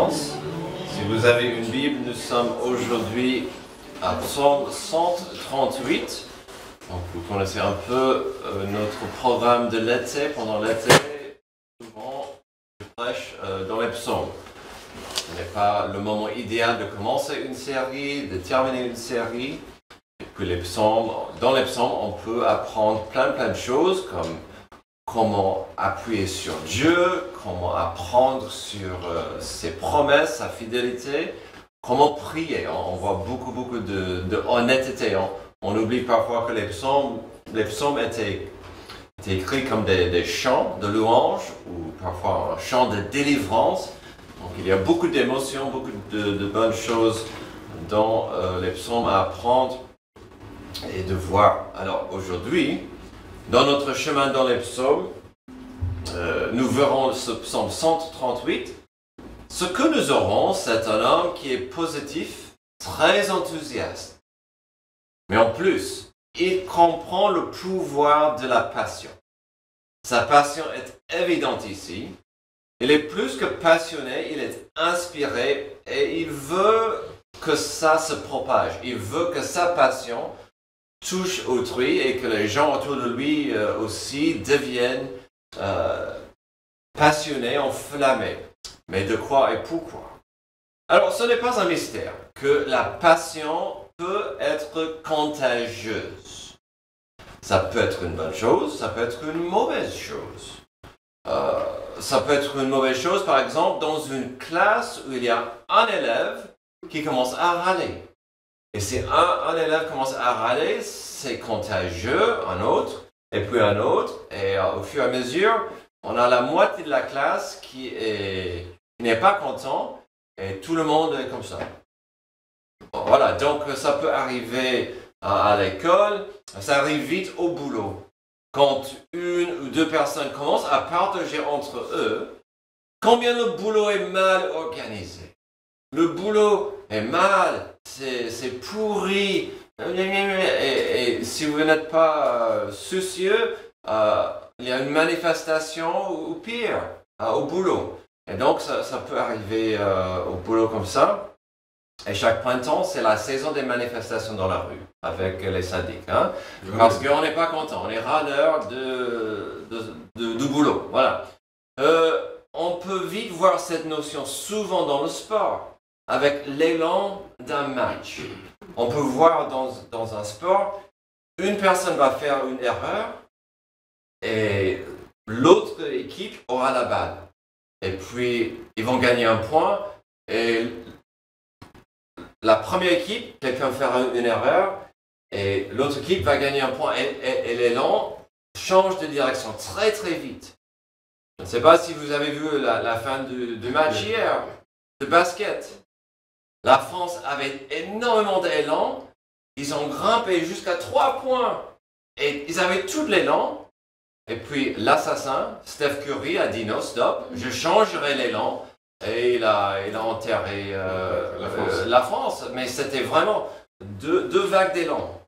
présence. Si vous avez une Bible, nous sommes aujourd'hui à Psaume 138. Donc vous connaissez un peu notre programme de l'été. Pendant l'été, souvent, je prêche dans les psaumes. Ce n'est pas le moment idéal de commencer une série, de terminer une série. Et puis dans les psaumes, on peut apprendre plein de choses comme comment appuyer sur Dieu, comment apprendre sur ses promesses, sa fidélité, comment prier. On voit beaucoup de honnêteté. On oublie parfois que les psaumes étaient écrits comme des chants de louange ou parfois un chant de délivrance. Donc il y a beaucoup d'émotions, beaucoup de bonnes choses dans les psaumes à apprendre et de voir. Alors aujourd'hui, dans notre chemin dans les psaumes, nous verrons ce psaume 138. Ce que nous aurons, c'est un homme qui est positif, très enthousiaste. Mais en plus, il comprend le pouvoir de la passion. Sa passion est évidente ici. Il est plus que passionné, il est inspiré et il veut que ça se propage. Il veut que sa passion touche autrui et que les gens autour de lui aussi deviennent passionnés, enflammés. Mais de quoi et pourquoi? Alors, ce n'est pas un mystère que la passion peut être contagieuse. Ça peut être une bonne chose, ça peut être une mauvaise chose. Ça peut être une mauvaise chose, par exemple, dans une classe où il y a un élève qui commence à râler. Et si un élève commence à râler, c'est contagieux, un autre, et puis un autre, et au fur et à mesure, on a la moitié de la classe qui n'est pas content, et tout le monde est comme ça. Bon, voilà, donc ça peut arriver à l'école, ça arrive vite au boulot. Quand une ou deux personnes commencent à partager entre eux, combien le boulot est mal organisé. Le boulot est mal, c'est pourri. Et si vous n'êtes pas soucieux, il y a une manifestation ou pire au boulot. Et donc ça peut arriver au boulot comme ça. Et chaque printemps, c'est la saison des manifestations dans la rue avec les syndics. Hein? Parce qu'on n'est pas content, on est râleur du boulot. Voilà. On peut vite voir cette notion souvent dans le sport, avec l'élan d'un match. On peut voir dans un sport, une personne va faire une erreur et l'autre équipe aura la balle. Et puis, ils vont gagner un point et la première équipe, quelqu'un va faire une erreur et l'autre équipe va gagner un point et l'élan change de direction très vite. Je ne sais pas si vous avez vu la fin du match hier, de basket. La France avait énormément d'élan. Ils ont grimpé jusqu'à 3 points. Et ils avaient tout l'élan. Et puis l'assassin, Steph Curry, a dit non, stop, je changerai l'élan. Et il a enterré la France. Mais c'était vraiment deux vagues d'élan.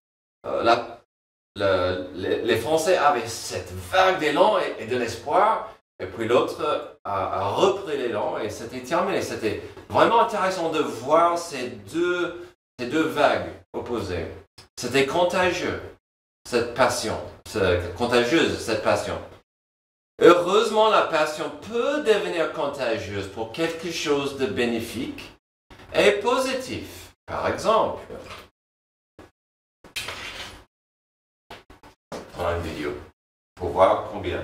Les Français avaient cette vague d'élan et de l'espoir. Et puis l'autre a repris l'élan et c'était terminé. C'était vraiment intéressant de voir ces deux vagues opposées. C'était contagieux, cette passion. Contagieuse, cette passion. Heureusement, la passion peut devenir contagieuse pour quelque chose de bénéfique et positif. Par exemple, on a une vidéo pour voir combien.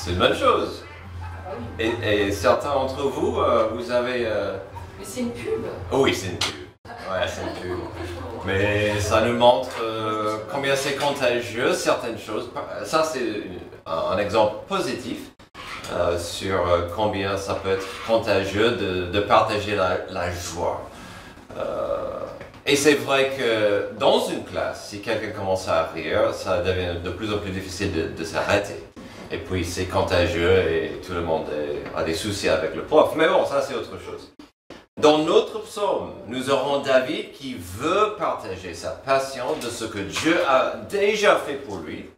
C'est une bonne chose. Et certains d'entre vous, vous avez... Mais c'est une pub. Oh oui, c'est une pub. Ouais, c'est une pub. Mais ça nous montre combien c'est contagieux, certaines choses. Ça, c'est un exemple positif sur combien ça peut être contagieux de partager la joie. Et c'est vrai que dans une classe, si quelqu'un commence à rire, ça devient de plus en plus difficile de s'arrêter. Et puis c'est contagieux et tout le monde a des soucis avec le prof. Mais bon, ça c'est autre chose. Dans notre psaume, nous aurons David qui veut partager sa passion de ce que Dieu a déjà fait pour lui.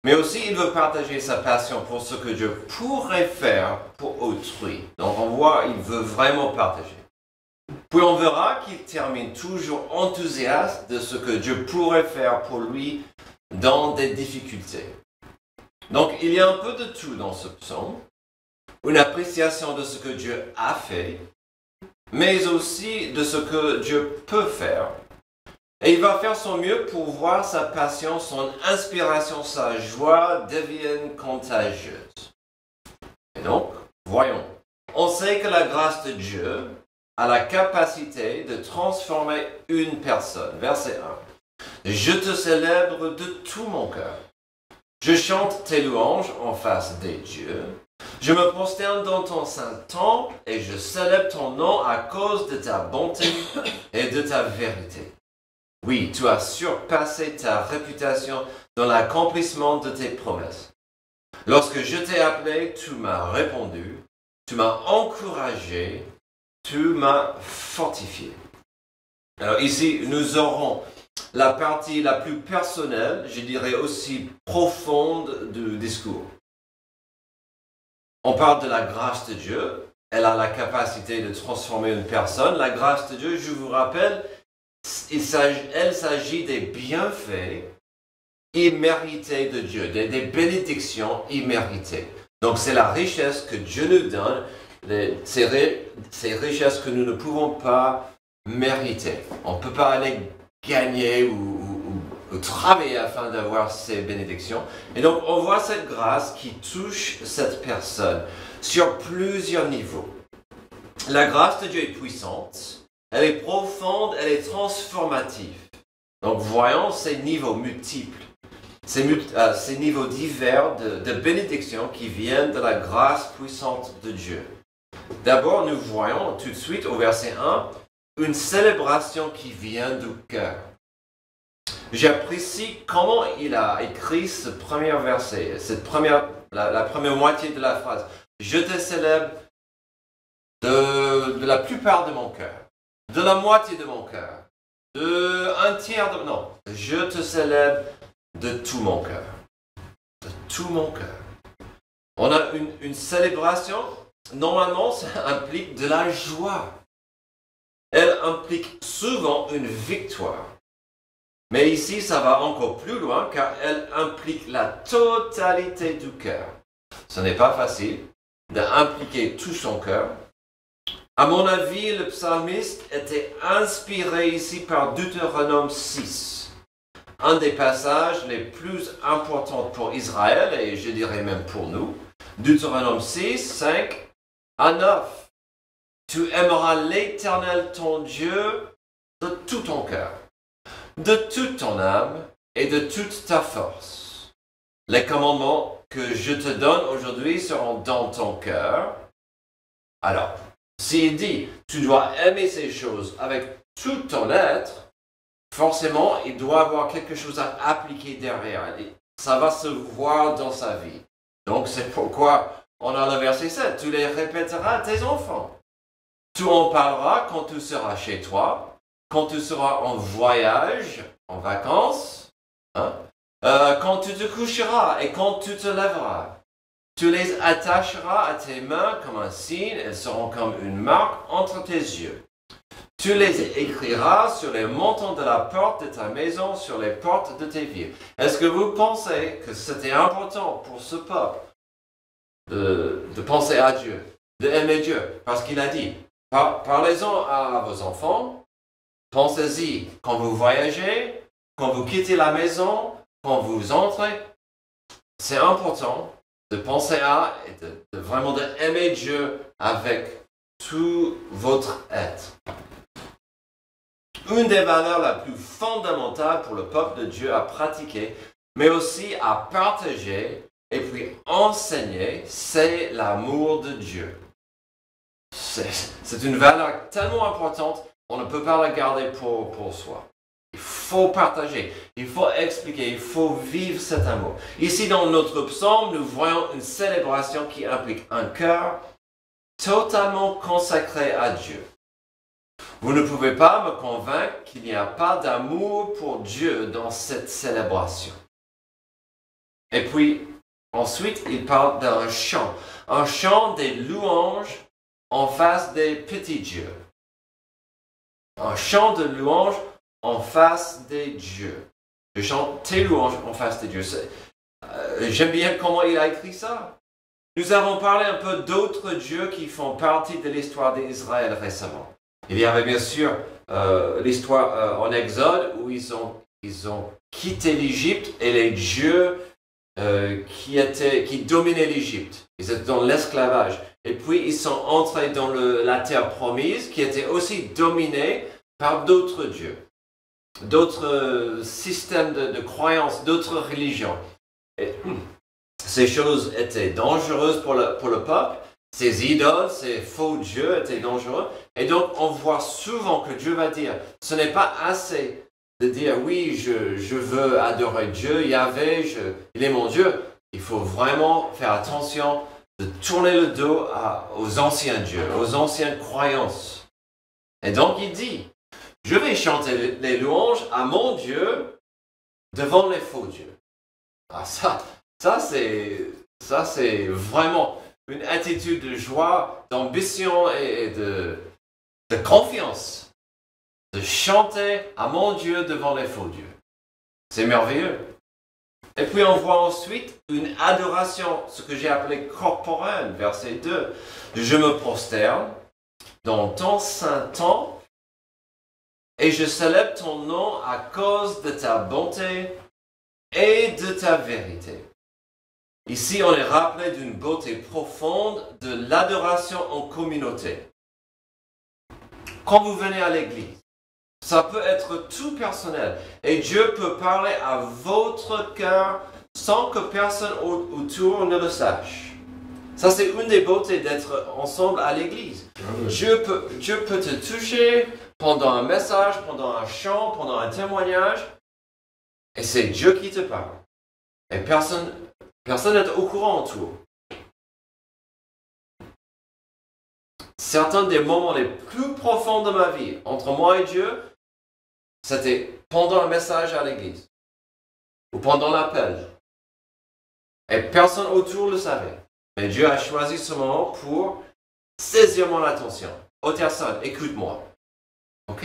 Mais aussi, il veut partager sa passion pour ce que Dieu pourrait faire pour autrui. Donc on voit, il veut vraiment partager. Puis on verra qu'il termine toujours enthousiaste de ce que Dieu pourrait faire pour lui dans des difficultés. Donc il y a un peu de tout dans ce psaume. Une appréciation de ce que Dieu a fait, mais aussi de ce que Dieu peut faire. Et il va faire son mieux pour voir sa passion, son inspiration, sa joie deviennent contagieuses. Et donc, voyons. On sait que la grâce de Dieu a la capacité de transformer une personne. Verset 1. Je te célèbre de tout mon cœur. Je chante tes louanges en face des dieux. Je me prosterne dans ton saint temple et je célèbre ton nom à cause de ta bonté et de ta vérité. Oui, tu as surpassé ta réputation dans l'accomplissement de tes promesses. Lorsque je t'ai appelé, tu m'as répondu, tu m'as encouragé, tu m'as fortifié. Alors ici, nous aurons la partie la plus personnelle, je dirais aussi profonde du discours. On parle de la grâce de Dieu. Elle a la capacité de transformer une personne. La grâce de Dieu, je vous rappelle, elle s'agit des bienfaits immérités de Dieu, des bénédictions imméritées. Donc c'est la richesse que Dieu nous donne, ces richesses que nous ne pouvons pas mériter. On ne peut pas aller gagner ou travailler afin d'avoir ces bénédictions. Et donc on voit cette grâce qui touche cette personne sur plusieurs niveaux. La grâce de Dieu est puissante. Elle est profonde, elle est transformative. Donc voyons ces niveaux multiples, ces niveaux divers de bénédictions qui viennent de la grâce puissante de Dieu. D'abord, nous voyons tout de suite au verset 1, une célébration qui vient du cœur. J'apprécie comment il a écrit ce premier verset, la première moitié de la phrase. Je te célèbre de la plupart de mon cœur. De la moitié de mon cœur, un tiers de... Non, je te célèbre de tout mon cœur. De tout mon cœur. On a une célébration, normalement ça implique de la joie. Elle implique souvent une victoire. Mais ici ça va encore plus loin car elle implique la totalité du cœur. Ce n'est pas facile d'impliquer tout son cœur. À mon avis, le psalmiste était inspiré ici par Deutéronome 6, un des passages les plus importants pour Israël et je dirais même pour nous. Deutéronome 6, 5 à 9. Tu aimeras l'Éternel ton Dieu de tout ton cœur, de toute ton âme et de toute ta force. Les commandements que je te donne aujourd'hui seront dans ton cœur. Alors, s'il dit, tu dois aimer ces choses avec tout ton être, forcément, il doit avoir quelque chose à appliquer derrière. Ça va se voir dans sa vie. Donc, c'est pourquoi on a le verset 7. Tu les répéteras à tes enfants. Tu en parleras quand tu seras chez toi, quand tu seras en voyage, en vacances, quand tu te coucheras et quand tu te lèveras. Tu les attacheras à tes mains comme un signe, elles seront comme une marque entre tes yeux. Tu les écriras sur les montants de la porte de ta maison, sur les portes de tes villes. Est-ce que vous pensez que c'était important pour ce peuple de penser à Dieu, d'aimer Dieu? Parce qu'il a dit, parlez-en à vos enfants, pensez-y quand vous voyagez, quand vous quittez la maison, quand vous entrez. C'est important de penser à et de vraiment d'aimer Dieu avec tout votre être. Une des valeurs la plus fondamentales pour le peuple de Dieu à pratiquer, mais aussi à partager et puis enseigner, c'est l'amour de Dieu. C'est une valeur tellement importante, on ne peut pas la garder pour soi. Il faut partager, il faut expliquer, il faut vivre cet amour. Ici, dans notre psaume, nous voyons une célébration qui implique un cœur totalement consacré à Dieu. Vous ne pouvez pas me convaincre qu'il n'y a pas d'amour pour Dieu dans cette célébration. Et puis, ensuite, il parle d'un chant des louanges en face des petits dieux. Un chant de louanges en face des dieux. Je chante tes louanges en face des dieux. J'aime bien comment il a écrit ça. Nous avons parlé un peu d'autres dieux qui font partie de l'histoire d'Israël récemment. Il y avait bien sûr l'histoire en Exode où ils ont quitté l'Égypte et les dieux qui dominaient l'Égypte. Ils étaient dans l'esclavage. Et puis ils sont entrés dans la terre promise qui était aussi dominée par d'autres dieux, d'autres systèmes de croyances, d'autres religions. Et ces choses étaient dangereuses pour le peuple. Ces idoles, ces faux dieux étaient dangereux. Et donc on voit souvent que Dieu va dire, ce n'est pas assez de dire oui, je veux adorer Dieu, Yahvé, il est mon Dieu. Il faut vraiment faire attention de tourner le dos aux anciens dieux, aux anciennes croyances. Et donc il dit, je vais chanter les louanges à mon Dieu devant les faux dieux. Ah, ça c'est vraiment une attitude de joie, d'ambition et de confiance. De chanter à mon Dieu devant les faux dieux. C'est merveilleux. Et puis on voit ensuite une adoration, ce que j'ai appelé corporelle, verset 2. Je me prosterne dans ton saint temple et je célèbre ton nom à cause de ta bonté et de ta vérité. Ici, on est rappelé d'une beauté profonde de l'adoration en communauté. Quand vous venez à l'église, ça peut être tout personnel et Dieu peut parler à votre cœur sans que personne autour ne le sache. Ça, c'est une des beautés d'être ensemble à l'église. Dieu peut te toucher pendant un message, pendant un chant, pendant un témoignage et c'est Dieu qui te parle. Et personne n'est au courant autour. Certains des moments les plus profonds de ma vie, entre moi et Dieu, c'était pendant un message à l'église, ou pendant l'appel. Et personne autour le savait. Mais Dieu a choisi ce moment pour saisir mon attention. Oh personne, écoute-moi. Ok?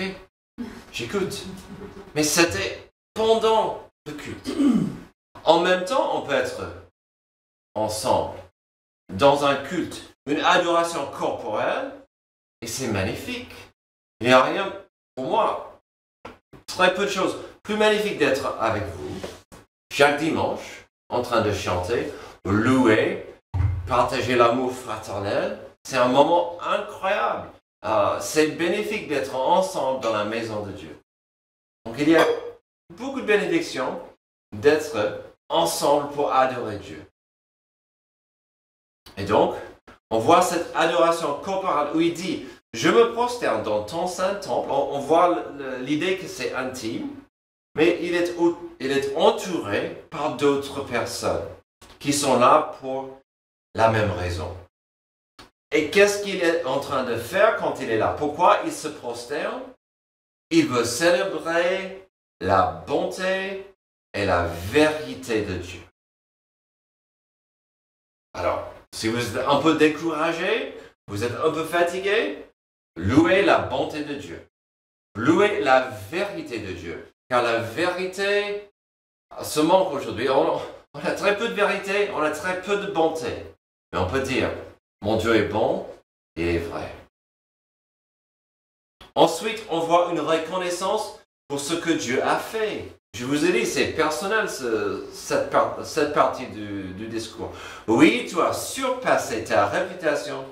J'écoute. Mais c'était pendant le culte. En même temps, on peut être ensemble, dans un culte, une adoration corporelle, et c'est magnifique. Il n'y a rien, pour moi, très peu de choses plus magnifiques d'être avec vous, chaque dimanche, en train de chanter, louer, partager l'amour fraternel. C'est un moment incroyable. C'est bénéfique d'être ensemble dans la maison de Dieu. Donc il y a beaucoup de bénédictions d'être ensemble pour adorer Dieu. Et donc, on voit cette adoration corporelle où il dit « Je me prosterne dans ton saint temple ». On voit l'idée que c'est intime, mais il est entouré par d'autres personnes qui sont là pour la même raison. Et qu'est-ce qu'il est en train de faire quand il est là? Pourquoi il se prosterne? Il veut célébrer la bonté et la vérité de Dieu. Alors, si vous êtes un peu découragé, vous êtes un peu fatigué, louez la bonté de Dieu. Louez la vérité de Dieu. Car la vérité se manque aujourd'hui. On a très peu de vérité, on a très peu de bonté. Mais on peut dire, mon Dieu est bon et est vrai. Ensuite, on voit une reconnaissance pour ce que Dieu a fait. Je vous ai dit, c'est personnel cette partie du discours. Oui, tu as surpassé ta réputation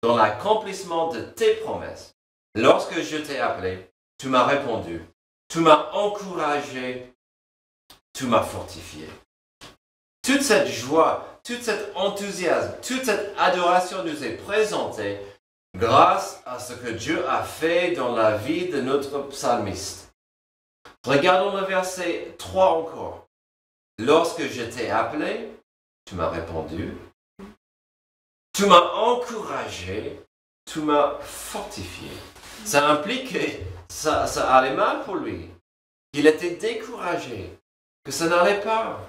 dans l'accomplissement de tes promesses. Lorsque je t'ai appelé, tu m'as répondu, tu m'as encouragé, tu m'as fortifié. Toute cette joie, tout cet enthousiasme, toute cette adoration nous est présentée grâce à ce que Dieu a fait dans la vie de notre psalmiste. Regardons le verset 3 encore. Lorsque je t'ai appelé, tu m'as répondu, tu m'as encouragé, tu m'as fortifié. Ça implique que ça allait mal pour lui, qu'il était découragé, que ça n'allait pas.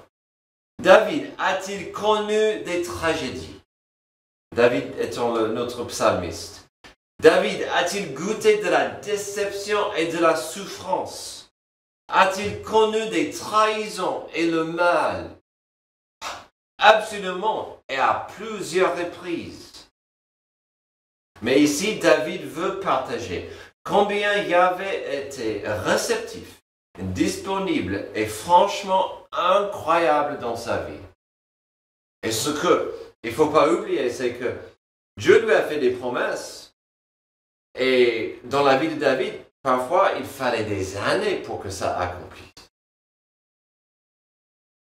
David a-t-il connu des tragédies? David étant notre psalmiste. David a-t-il goûté de la déception et de la souffrance? A-t-il connu des trahisons et le mal? Absolument, et à plusieurs reprises. Mais ici, David veut partager combien Yahvé était réceptif, disponible et franchement incroyable dans sa vie. Et ce que il ne faut pas oublier, c'est que Dieu lui a fait des promesses. Et dans la vie de David, parfois, il fallait des années pour que ça accomplisse.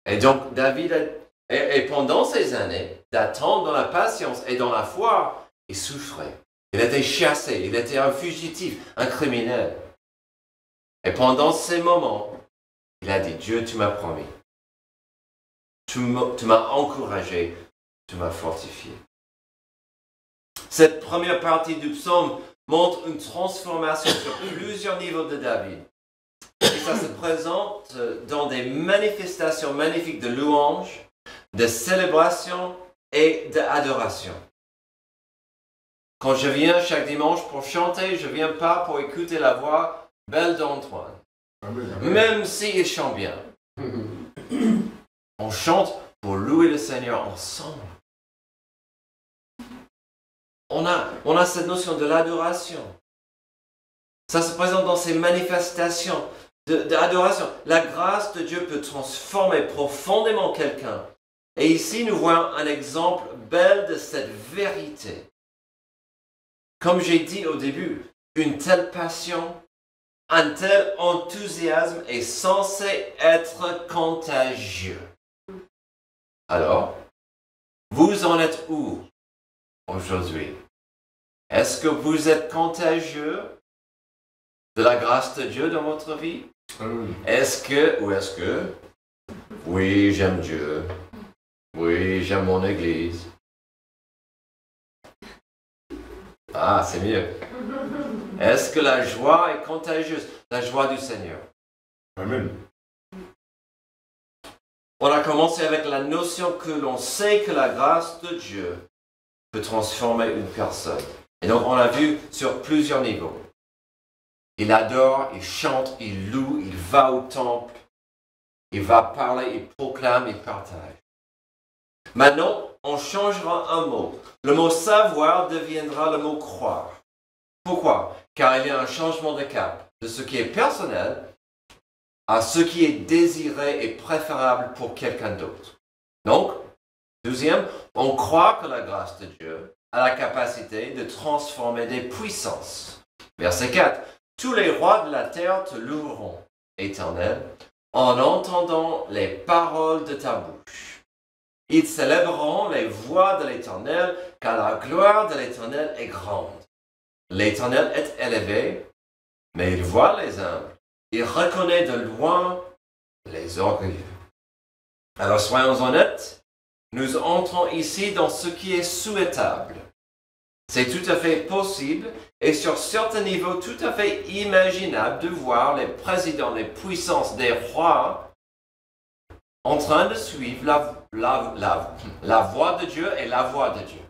Et donc, David, et pendant ces années d'attente dans la patience et dans la foi, il souffrait. Il était chassé, il était un fugitif, un criminel. Et pendant ces moments, il a dit, Dieu, tu m'as promis. Tu m'as encouragé, tu m'as fortifié. Cette première partie du psaume montre une transformation sur plusieurs niveaux de David. Et ça se présente dans des manifestations magnifiques de louange, de célébration et d'adoration. Quand je viens chaque dimanche pour chanter, je ne viens pas pour écouter la voix belle d'Antoine. Même s'il chante bien. On chante pour louer le Seigneur ensemble. On a cette notion de l'adoration. Ça se présente dans ces manifestations d'adoration. La grâce de Dieu peut transformer profondément quelqu'un. Et ici, nous voyons un exemple bel de cette vérité. Comme j'ai dit au début, une telle passion, un tel enthousiasme est censé être contagieux. Alors, vous en êtes où aujourd'hui? Est-ce que vous êtes contagieux de la grâce de Dieu dans votre vie? Est-ce que, oui, j'aime Dieu, oui, j'aime mon Église. Ah, c'est mieux. Est-ce que la joie est contagieuse? La joie du Seigneur. Amen. On a commencé avec la notion que l'on sait que la grâce de Dieu peut transformer une personne. Et donc on l'a vu sur plusieurs niveaux. Il adore, il chante, il loue, il va au temple, il va parler, il proclame, il partage. Maintenant, on changera un mot. Le mot savoir deviendra le mot croire. Pourquoi? Car il y a un changement de cap de ce qui est personnel à ce qui est désiré et préférable pour quelqu'un d'autre. Donc, deuxième, on croit que la grâce de Dieu a la capacité de transformer des puissances. Verset 4. Tous les rois de la terre te loueront, Éternel, en entendant les paroles de ta bouche. Ils célébreront les voies de l'Éternel, car la gloire de l'Éternel est grande. L'Éternel est élevé, mais il voit les humbles. Il reconnaît de loin les orgueilleux. Alors soyons honnêtes, nous entrons ici dans ce qui est souhaitable. C'est tout à fait possible et sur certains niveaux tout à fait imaginable de voir les présidents, les puissances des rois en train de suivre la voie de Dieu et la voie de Dieu.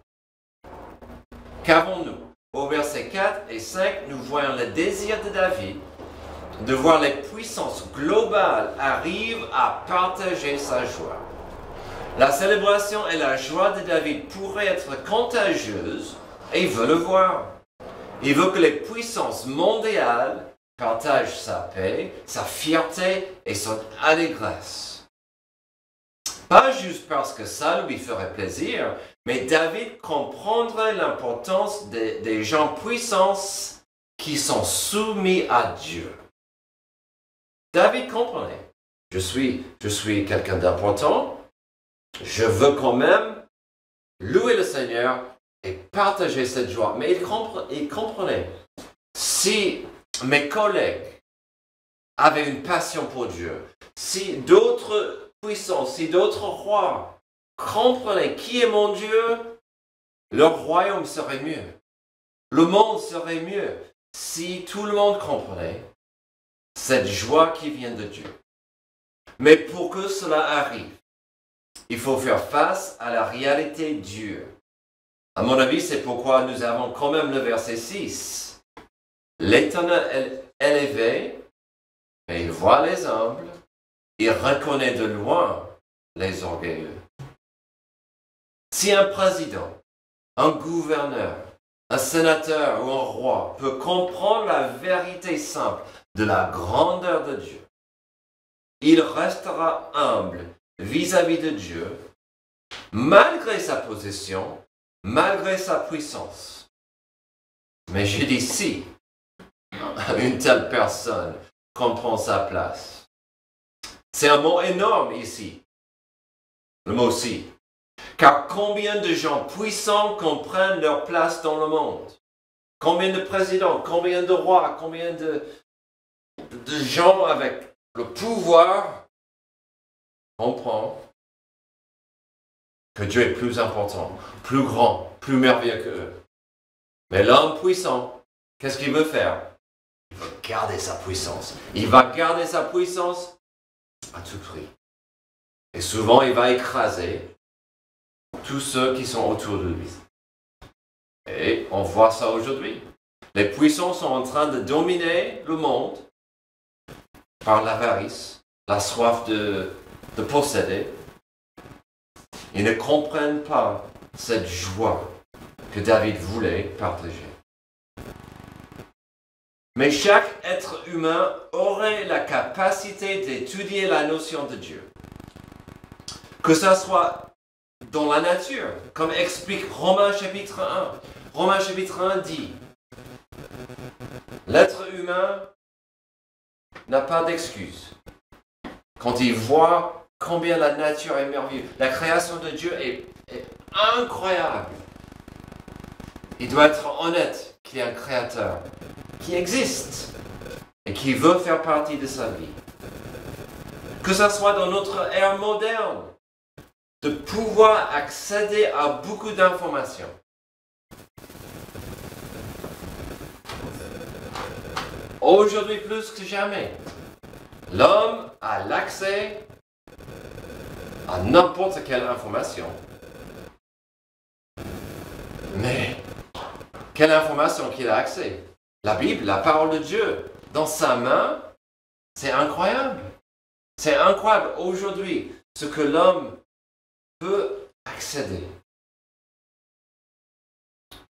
Qu'avons-nous? Au verset 4 et 5, nous voyons le désir de David de voir les puissances globales arriver à partager sa joie. La célébration et la joie de David pourraient être contagieuses et il veut le voir. Il veut que les puissances mondiales partage sa paix, sa fierté et son allégresse. Pas juste parce que ça lui ferait plaisir, mais David comprendrait l'importance des gens puissants qui sont soumis à Dieu. David comprenait. Je suis quelqu'un d'important. Je veux quand même louer le Seigneur et partager cette joie. Mais il comprenait. Si mes collègues avaient une passion pour Dieu, si d'autres puissants, si d'autres rois comprenaient qui est mon Dieu, leur royaume serait mieux. Le monde serait mieux si tout le monde comprenait cette joie qui vient de Dieu. Mais pour que cela arrive, il faut faire face à la réalité dure. À mon avis, c'est pourquoi nous avons quand même le verset 6. L'Éternel est élevé, mais il voit les humbles, il reconnaît de loin les orgueilleux. Si un président, un gouverneur, un sénateur ou un roi peut comprendre la vérité simple de la grandeur de Dieu, il restera humble vis-à-vis de Dieu, malgré sa position, malgré sa puissance. Mais je dis si une telle personne comprend sa place. C'est un mot énorme ici, le mot si. Car combien de gens puissants comprennent leur place dans le monde? Combien de présidents, combien de rois, combien de gens avec le pouvoir comprennent que Dieu est plus important, plus grand, plus merveilleux que eux. Mais l'homme puissant, qu'est-ce qu'il veut faire? Il veut garder sa puissance. Il va garder sa puissance à tout prix. Et souvent, il va écraser tous ceux qui sont autour de lui. Et on voit ça aujourd'hui. Les puissants sont en train de dominer le monde par l'avarice, la soif de posséder. Ils ne comprennent pas cette joie que David voulait partager. Mais chaque être humain aurait la capacité d'étudier la notion de Dieu. Que ce soit dans la nature, comme explique Romains chapitre 1. Romains chapitre 1 dit, l'être humain n'a pas d'excuse. Quand il voit combien la nature est merveilleuse, la création de Dieu est incroyable. Il doit être honnête qu'il y a un créateur qui existe et qui veut faire partie de sa vie. Que ce soit dans notre ère moderne, de pouvoir accéder à beaucoup d'informations. Aujourd'hui plus que jamais, l'homme a l'accès à n'importe quelle information. Mais quelle information qu'il a accès? La Bible, la parole de Dieu, dans sa main, c'est incroyable. C'est incroyable aujourd'hui ce que l'homme peut accéder.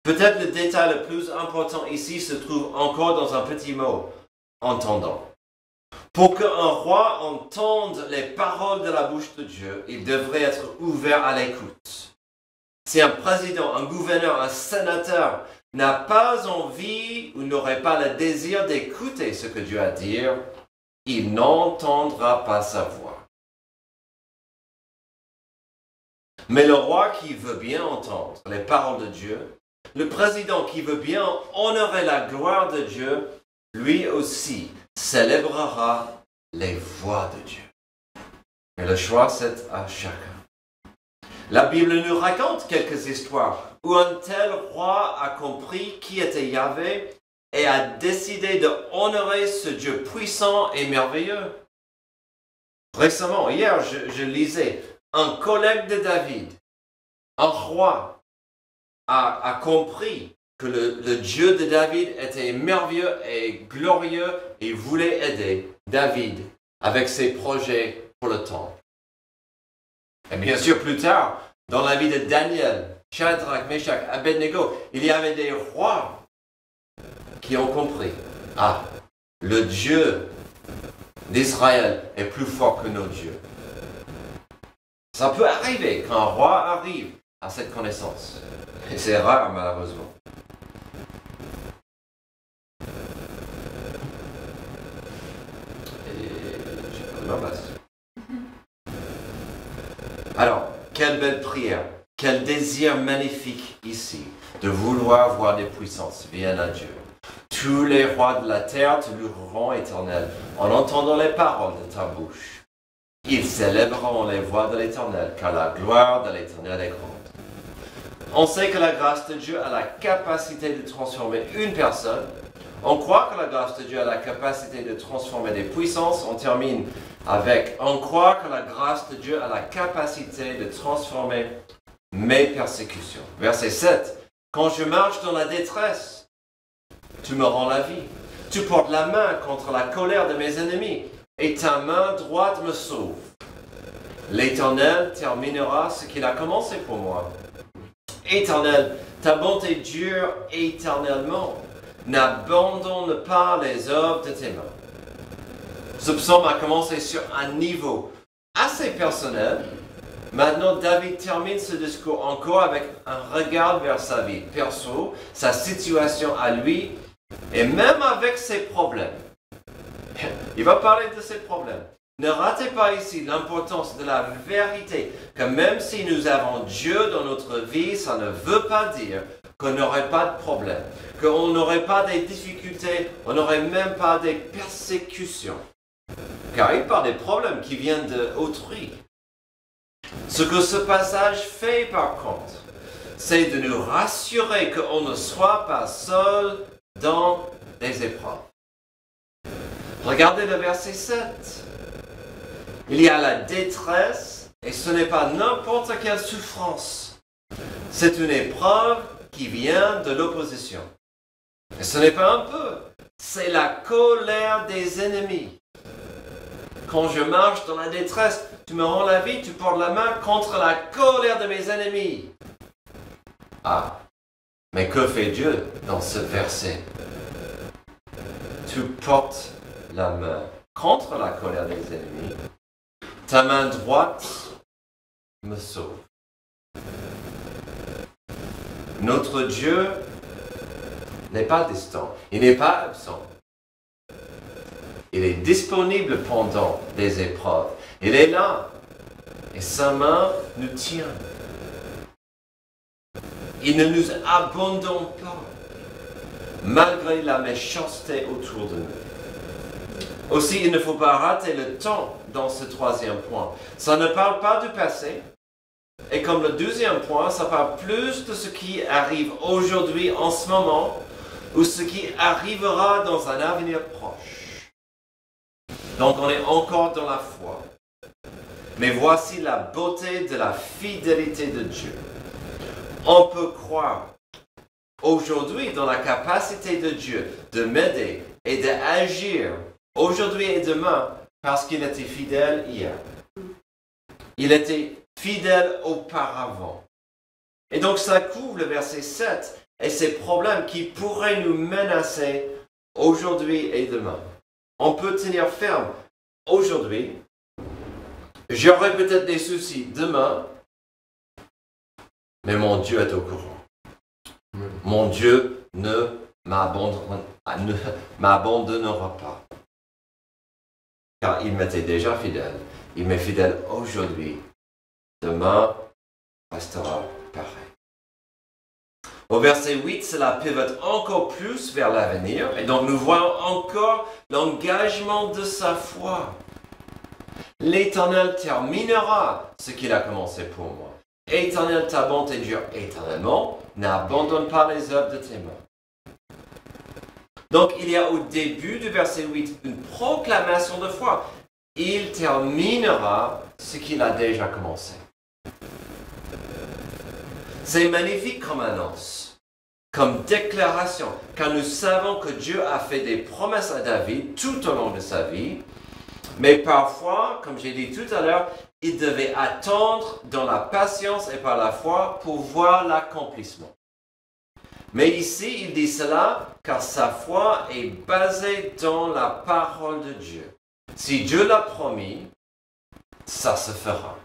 Peut-être le détail le plus important ici se trouve encore dans un petit mot, entendant. Pour qu'un roi entende les paroles de la bouche de Dieu, il devrait être ouvert à l'écoute. Si un président, un gouverneur, un sénateur n'a pas envie ou n'aurait pas le désir d'écouter ce que Dieu a à dire, il n'entendra pas sa voix. Mais le roi qui veut bien entendre les paroles de Dieu, le président qui veut bien honorer la gloire de Dieu, lui aussi célébrera les voix de Dieu. Et le choix, c'est à chacun. La Bible nous raconte quelques histoires où un tel roi a compris qui était Yahvé et a décidé de honorer ce Dieu puissant et merveilleux. Récemment, hier, je lisais, un collègue de David, un roi, a compris que le Dieu de David était merveilleux et glorieux et voulait aider David avec ses projets pour le temple. Et bien sûr, plus tard, dans la vie de Daniel, Shadrach, Meshach, Abednego, il y avait des rois qui ont compris. Ah, le Dieu d'Israël est plus fort que nos dieux. Ça peut arriver qu'un roi arrive à cette connaissance. Et c'est rare, malheureusement. Et j'ai pas ma place. Alors, quelle belle prière, quel désir magnifique ici de vouloir voir des puissances viennent à Dieu. Tous les rois de la terre te loueront, Éternel, en entendant les paroles de ta bouche. Ils célébreront les voies de l'Éternel, car la gloire de l'Éternel est grande. On sait que la grâce de Dieu a la capacité de transformer une personne. On croit que la grâce de Dieu a la capacité de transformer des puissances. On termine avec, on croit que la grâce de Dieu a la capacité de transformer mes persécutions. Verset 7. Quand je marche dans la détresse, tu me rends la vie. Tu portes la main contre la colère de mes ennemis et ta main droite me sauve. L'Éternel terminera ce qu'il a commencé pour moi. Éternel, ta bonté dure éternellement. N'abandonne pas les œuvres de tes mains. Ce psaume a commencé sur un niveau assez personnel. Maintenant, David termine ce discours encore avec un regard vers sa vie perso, sa situation à lui, et même avec ses problèmes. Il va parler de ses problèmes. Ne ratez pas ici l'importance de la vérité, que même si nous avons Dieu dans notre vie, ça ne veut pas dire qu'on n'aurait pas de problème, qu'on n'aurait pas des difficultés, on n'aurait même pas des persécutions. Car il parle des problèmes qui viennent d'autrui. Ce que ce passage fait par contre, c'est de nous rassurer qu'on ne soit pas seul dans les épreuves. Regardez le verset 7. Il y a la détresse et ce n'est pas n'importe quelle souffrance. C'est une épreuve qui vient de l'opposition. Et ce n'est pas un peu, c'est la colère des ennemis. Quand je marche dans la détresse, tu me rends la vie, tu portes la main contre la colère de mes ennemis. Ah, mais que fait Dieu dans ce verset? Tu portes la main contre la colère des ennemis. Ta main droite me sauve. Notre Dieu n'est pas distant, il n'est pas absent. Il est disponible pendant des épreuves. Il est là. Et sa main nous tient. Il ne nous abandonne pas, malgré la méchanceté autour de nous. Aussi, il ne faut pas rater le temps dans ce troisième point. Ça ne parle pas du passé. Et comme le deuxième point, ça parle plus de ce qui arrive aujourd'hui, en ce moment, ou ce qui arrivera dans un avenir proche. Donc on est encore dans la foi. Mais voici la beauté de la fidélité de Dieu. On peut croire aujourd'hui dans la capacité de Dieu de m'aider et d'agir aujourd'hui et demain parce qu'il était fidèle hier. Il était fidèle auparavant. Et donc ça couvre le verset 7 et ces problèmes qui pourraient nous menacer aujourd'hui et demain. On peut tenir ferme aujourd'hui. J'aurai peut-être des soucis demain, mais mon Dieu est au courant. Mon Dieu ne m'abandonnera pas. Car il m'était déjà fidèle. Il m'est fidèle aujourd'hui. Demain restera pareil. Au verset 8, cela pivote encore plus vers l'avenir. Et donc nous voyons encore l'engagement de sa foi. L'Éternel terminera ce qu'il a commencé pour moi. Éternel, ta bonté dure éternellement. N'abandonne pas les œuvres de tes mains. Donc il y a au début du verset 8 une proclamation de foi. Il terminera ce qu'il a déjà commencé. C'est magnifique comme annonce, comme déclaration, car nous savons que Dieu a fait des promesses à David tout au long de sa vie, mais parfois, comme j'ai dit tout à l'heure, il devait attendre dans la patience et par la foi pour voir l'accomplissement. Mais ici, il dit cela car sa foi est basée dans la parole de Dieu. Si Dieu l'a promis, ça se fera.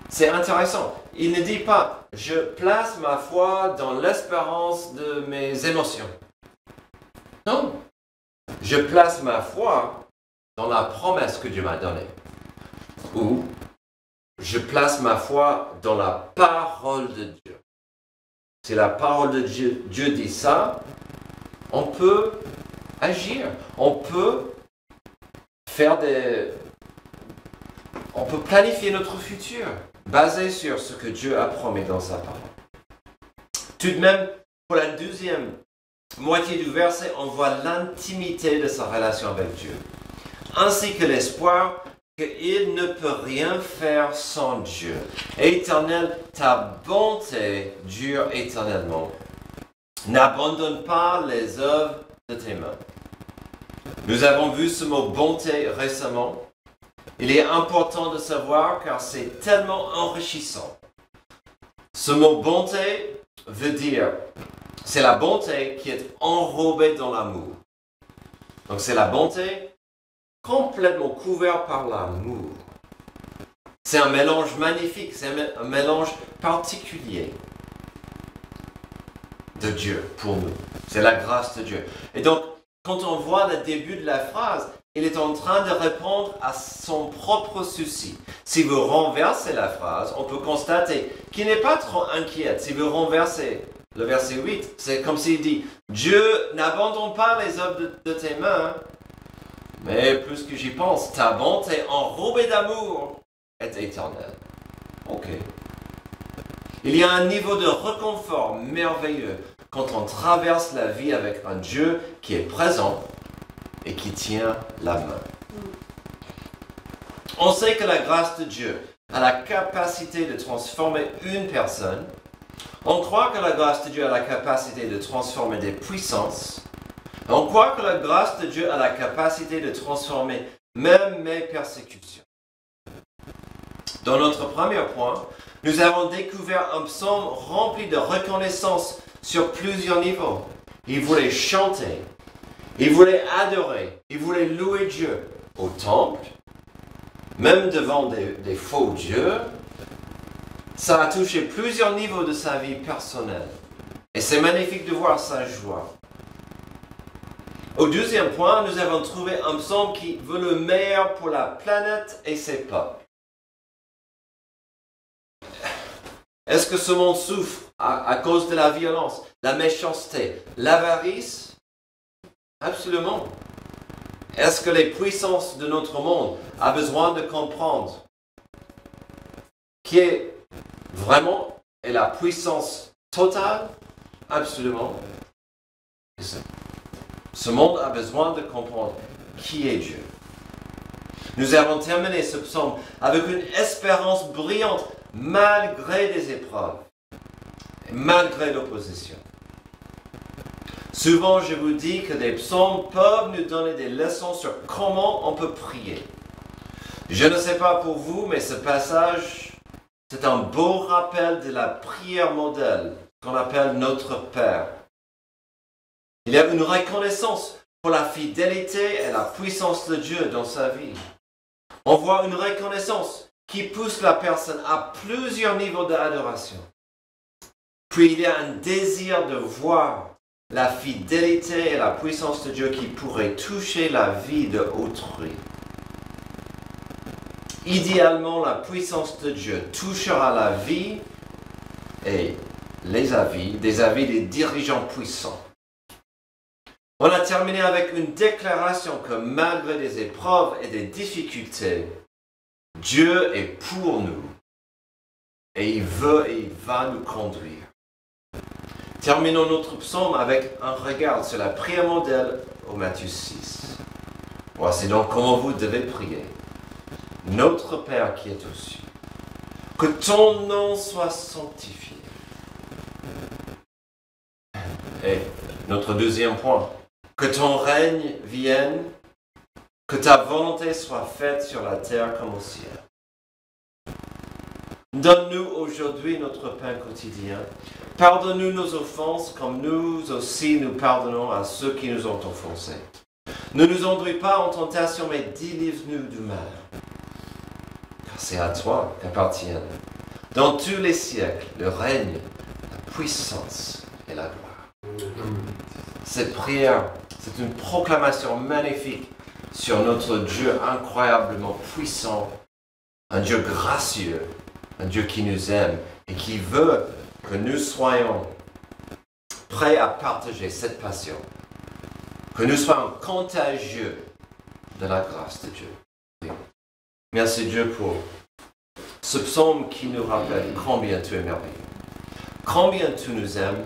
C'est intéressant. Il ne dit pas « je place ma foi dans l'espérance de mes émotions ». Non. Je place ma foi dans la promesse que Dieu m'a donnée. Ou je place ma foi dans la parole de Dieu. Si la parole de Dieu, dit ça, on peut agir. On peut on peut planifier notre futur basé sur ce que Dieu a promis dans sa parole. Tout de même, pour la deuxième moitié du verset, on voit l'intimité de sa relation avec Dieu, ainsi que l'espoir qu'il ne peut rien faire sans Dieu. Éternel, ta bonté dure éternellement. N'abandonne pas les œuvres de tes mains. Nous avons vu ce mot bonté récemment. Il est important de savoir car c'est tellement enrichissant. Ce mot bonté veut dire, c'est la bonté qui est enrobée dans l'amour. Donc c'est la bonté complètement couverte par l'amour. C'est un mélange magnifique, c'est un mélange particulier de Dieu pour nous. C'est la grâce de Dieu. Et donc, quand on voit le début de la phrase, il est en train de répondre à son propre souci. Si vous renversez la phrase, on peut constater qu'il n'est pas trop inquiet. Si vous renversez le verset 8, c'est comme s'il dit « Dieu n'abandonne pas les œuvres de tes mains, mais plus que j'y pense, ta bonté enrobée d'amour est éternelle. » Ok. Il y a un niveau de réconfort merveilleux quand on traverse la vie avec un Dieu qui est présent et qui tient la main. On sait que la grâce de Dieu a la capacité de transformer une personne. On croit que la grâce de Dieu a la capacité de transformer des puissances. On croit que la grâce de Dieu a la capacité de transformer même mes persécutions. Dans notre premier point, nous avons découvert un psaume rempli de reconnaissance sur plusieurs niveaux. Il voulait chanter, il voulait adorer, il voulait louer Dieu au temple, même devant des faux dieux. Ça a touché plusieurs niveaux de sa vie personnelle. Et c'est magnifique de voir sa joie. Au deuxième point, nous avons trouvé un psaume qui veut le meilleur pour la planète et ses peuples. Est-ce que ce monde souffre à cause de la violence, la méchanceté, l'avarice? Absolument. Est-ce que les puissances de notre monde ont besoin de comprendre qui est vraiment est la puissance totale? Absolument. Ce monde a besoin de comprendre qui est Dieu. Nous avons terminé ce psaume avec une espérance brillante malgré les épreuves, malgré l'opposition. Souvent, je vous dis que les psaumes peuvent nous donner des leçons sur comment on peut prier. Je ne sais pas pour vous, mais ce passage, c'est un beau rappel de la prière modèle qu'on appelle Notre Père. Il y a une reconnaissance pour la fidélité et la puissance de Dieu dans sa vie. On voit une reconnaissance qui pousse la personne à plusieurs niveaux d'adoration. Puis il y a un désir de voir la fidélité et la puissance de Dieu qui pourrait toucher la vie de autrui. Idéalement, la puissance de Dieu touchera la vie et des avis des dirigeants puissants. On a terminé avec une déclaration que malgré des épreuves et des difficultés, Dieu est pour nous et il veut et il va nous conduire. Terminons notre psaume avec un regard sur la prière modèle au Matthieu 6. Voici donc comment vous devez prier. Notre Père qui est aux cieux, que ton nom soit sanctifié. Et notre deuxième point, que ton règne vienne, que ta volonté soit faite sur la terre comme au ciel. Donne-nous aujourd'hui notre pain quotidien. Pardonne-nous nos offenses comme nous aussi nous pardonnons à ceux qui nous ont offensés. Ne nous enduis pas en tentation, mais délivre-nous du mal. Car c'est à toi qu'appartiennent, dans tous les siècles, le règne, la puissance et la gloire. Cette prière, c'est une proclamation magnifique sur notre Dieu incroyablement puissant, un Dieu gracieux, un Dieu qui nous aime et qui veut que nous soyons prêts à partager cette passion, que nous soyons contagieux de la grâce de Dieu. Merci Dieu pour ce psaume qui nous rappelle combien tu es merveilleux, combien tu nous aimes,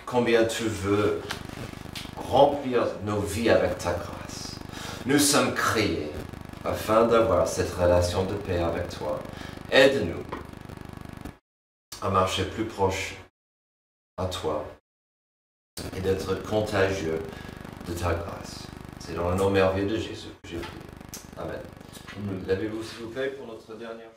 combien tu veux remplir nos vies avec ta grâce. Nous sommes créés afin d'avoir cette relation de paix avec toi. Aide-nous à marcher plus proche à toi et d'être contagieux de ta grâce. C'est dans le nom merveilleux de Jésus que j'ai prié. Amen. Levez-vous s'il vous plaît pour notre dernière.